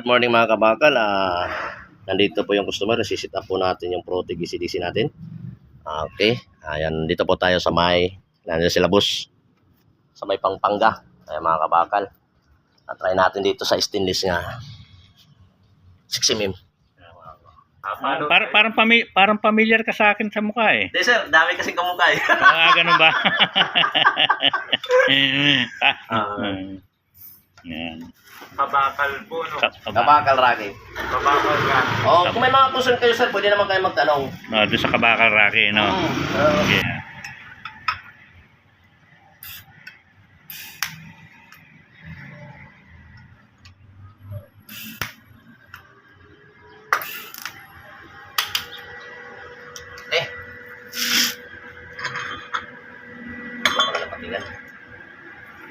Good morning mga kabakal. Nandito po yung customer. Nasisit up po natin yung Protec ECDC natin. Okay. Ayan, dito po tayo sa may, nandiyan sila boss. Sa may Pangpanga. Ayan mga kabakal. Try natin dito sa stainless nga. 6mm. Parang familiar ka sa akin sa mukha eh. Hindi sir, dami kasing kamukha eh. Ganun ba? Yan. Kabakal po, no? Kabakal Rocky. Kabakal ka. Oh, kung may mga question kayo sir, pwede naman kayo magtanong. Doon sa Kabakal Rocky, no? Yeah. Patingan.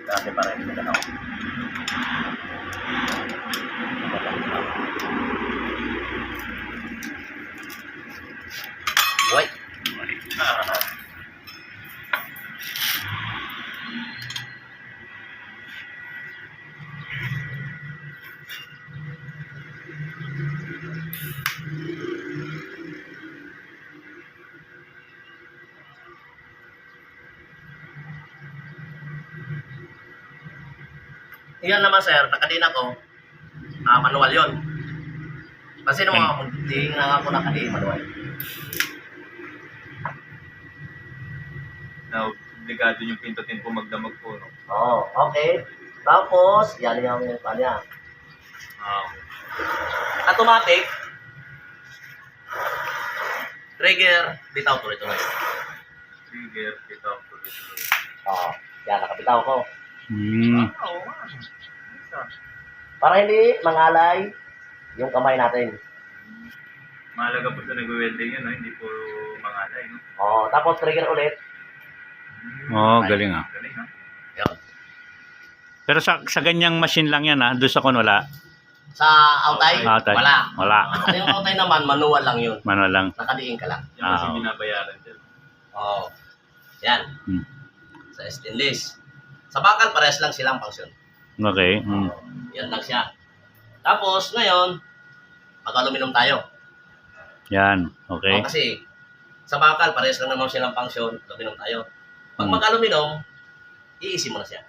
Dati para hindi na ako. Wait. Yan naman sir, nakadina ko. Manual yon. Kasi nung mga hindi nga ako nakadina manual. Now, obligado yung pindutin po magdamag po, no? Oo, okay. Tapos, yan yung kanya. Automatic. Trigger, bitaw tuloy-tuloy. Trigger, bitaw po. Oo, yan, nakabitaw ko. Oo, Para hindi mangalay yung kamay natin. mahalaga po sa nag-welding yun, no? Hindi po mangalay, no? Oo, tapos trigger ulit. Galing ah. Galing, no? Yan. Pero sa ganyang machine lang yan doon sa kon wala. Sa outside, Outside, wala. wala. Yung outside naman, manual lang yun. Manual lang. Nakadiin ka lang. Yan kasi binabayaran dyan. Oo. Yan. Hmm. Sa stainless. Sa bakal, parehas lang silang function. Okay. Yan lang siya. Tapos, ngayon, mag-aluminum tayo. Yan. Okay. Kasi, sa bakal, parehas lang naman silang function. Aluminum tayo. Pag mag-aluminum, iisi mo na siya.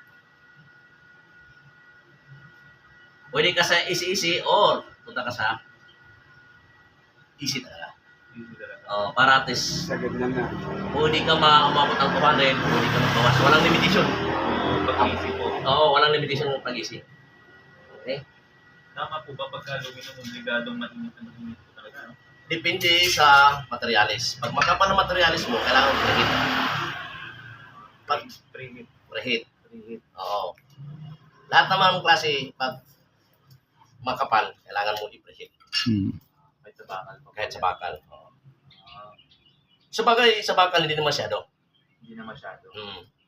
Pwede ka sa easy or punta ka sa easy talaga. Easy talaga. Para at least, pwede ka maumabot ng 200, pwede ka magbawas. Walang limitation. Pag-easy po. Oo, walang limitation ng pag-easy. Okay? Tama po ba pagka aluminum, obligadong mainit na mainit po talaga, no? Depende sa materialis. Pag makapal na materialis mo, kailangan mo preheat. Pag Preheat. preheat. Oo. Lahat naman ng klase, pag makapal, kailangan mo i-preheat. Kahit sa bakal po. Kahit sa bakal. Oo. Sa bakal, hindi naman masyado. Hindi na masyado.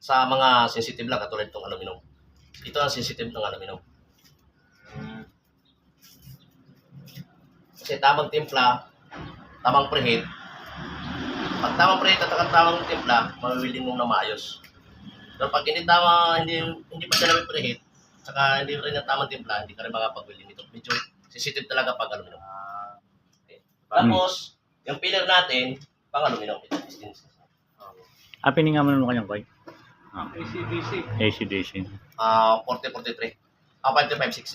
Sa mga sensitive lang, katulad itong aluminum. Ito ang sensitive ng aluminum. Kasi tamang timpla, tamang preheat. Pag tamang preheat at tamang timpla, mawiwiling mo na maayos. Pero pag hindi pa siya namin preheat, saka hindi rin ang tamang timpla, hindi ka rin makapag-welding nito. Medyo sensitive talaga pag aluminum. Okay. Tapos, yung pillar natin, pang aluminum. Pininga mo naman kanyang koy. ACDC. ACDC. 40-43. 5-5-6.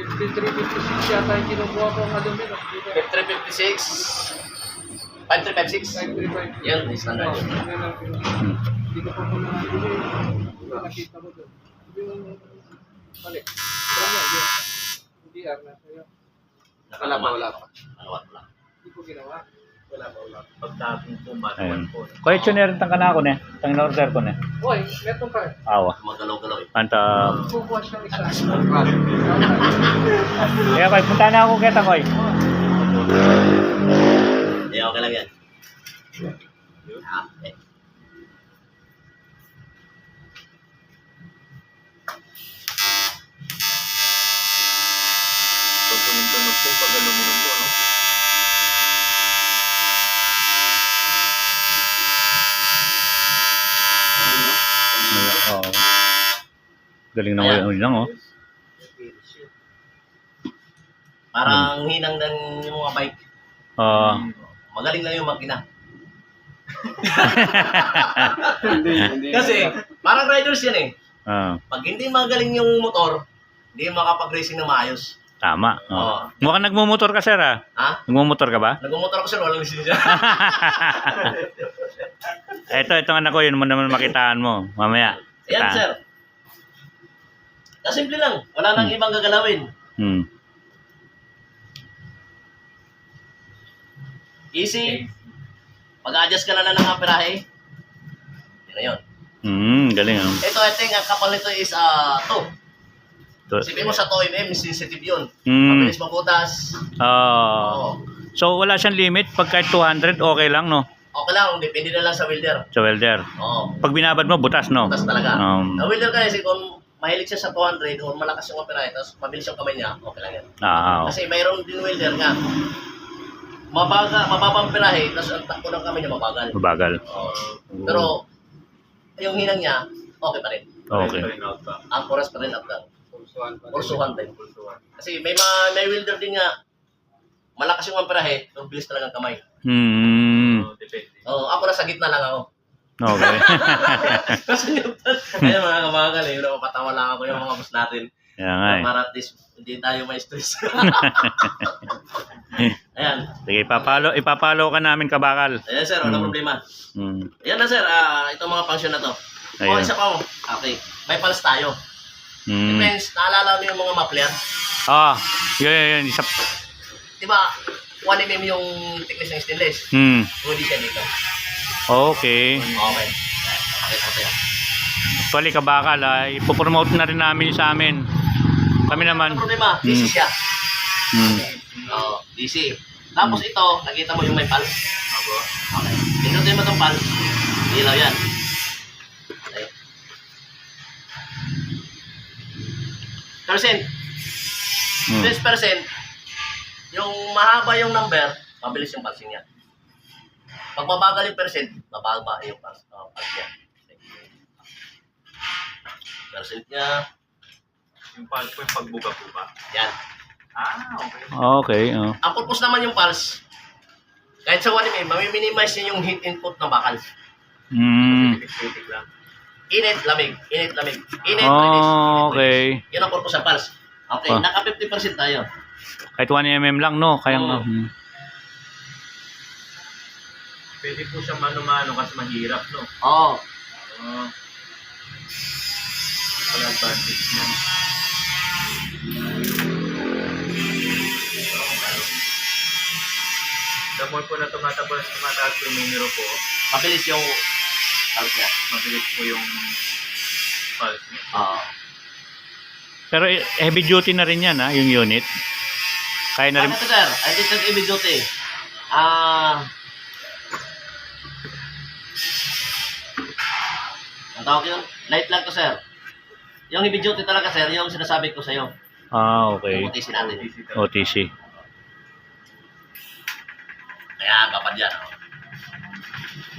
5356 yata yung kinukuha ko ng aluminum. 5356. 5356. 535. Yan, standard yun. Hindi ko pa muna nabili. Nakakita ko doon. Yung balik. Yun. Hindi na sa'yo. Wala pa. Wala. Hindi ko ginawa. Wala pa. Pagdating po, manual Ayun. po. Koy tuner tang kana ko ne. Tang order ko ne. Hoy, meron pa. Awa. Magalaw-galaw eh. Anta. Kukuha siya isa. Kaya koy punta na ako kita koy. Okay lang yan. Okay. So, tunog po pag aluminum po, no? Galing na wala lang oh. Parang hinang ng yung mga bike. Oo. Magaling lang yung makina. Hindi. Kasi, parang riders yan eh. Oo. Pag hindi magaling yung motor, hindi makapag-racing na maayos. Tama. Oo. Oo. Mukhang nagmumotor ka, sir, ah. Ha? Nagmumotor ka ba? Nagmumotor ako sir, walang lisensya. Ito anak ko, yun mo naman makitaan mo. Mamaya. Ayan Kita. sir. Simple lang. Wala nang ibang gagalawin. Hmm. Easy. Pag-adjust ka na lang ng amperahe. Yun na yun. Galing, ah. Ito, I think, ang kapal nito is 2. To- Isipin mo sa 2mm, sensitive yun. Hmm. Mabilis mabutas. Oo. Oo. So, wala siyang limit. Pag kahit 200, okay lang, no? Okay lang, depende na lang sa welder. Sa welder. Oo. Pag binabad mo, butas, no? Butas talaga. Um, Ang welder kasi kung mahilig siya sa 200 o malakas yung amperahe, tapos mabilis yung kamay niya, okay lang yan. Kasi mayroon din welder nga. Mababang pirahe, tapos ang takbo ng kamay niya mabagal. mabagal. Oo. Pero, yung hinang niya, okay pa rin. Okay. Ang oras pa rin up down. Kursuhan din. Kursuhan. Kasi may welder din nga, malakas yung amperahe, pero bilis talaga ang kamay. Depende. Ako nasa gitna lang ako. Okay. Kasi yung, ayun mga kabagal eh, napapatawa lang ako yung mga boss natin. Yan nga, eh. Para at least, hindi tayo may stress. Ayan. Sige, ipapalo ka namin, kabakal. Ayan sir, walang problema. Hmm. Ayan na sir, itong mga function na to. Ayun. Isa pa mo. Okay. May pulse tayo. Depends, naalala mo yung mga muffler? Yun. Isa. Di ba, 1mm yung thickness ng stainless. Pwede siya dito. Okay. Okay. Okay, okay. Actually, kabakal, ipopromote na rin namin sa amin. Kami naman. Walang problema, DC siya. Hmm. DC. Tapos ito, nakita mo yung may pulse. Okay. Pinutin mo itong pulse. Ilaw yan. Okay. Percent. 10%, yung mahaba yung number, mabilis yung pulse niya. Pag mabagal yung percent, mababa yung pulse niya. Percent niya, Yung pulse ko yung pagbuga-buga. yan. Okay. Okay. Ang purpose naman yung pulse, kahit sa 1mm, mami-minimize niya yung heat input ng bakal. Static lang. Init, lamig. Init, lamig. Init, release. Init, Okay. release. Yun ang purpose ng pulse. Okay, naka 50% tayo. Kahit 1mm lang, no? Kaya Oo. Pwede po siya mano-mano kasi mahirap, no? Oo. Pala advantage niya. The more po na tumataas yung numero po, Mabilis yung pulse niya. mabilis po yung pulse niya. Oo. Pero heavy duty na rin yan, yung unit. Kaya na rin. Ano ito, sir? I did not heavy duty. Ang tawag yun? Light lang to, sir. Yung heavy duty talaga, sir, yung sinasabi ko sa'yo. Okay. Yung utisin natin. OTC. Kaya ang kapad yan.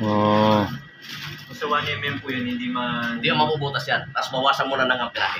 Oh. Kung sa 1mm po yun, hindi Hindi yung mabubutas yan. Tapos bawasan mo na ng amperahe.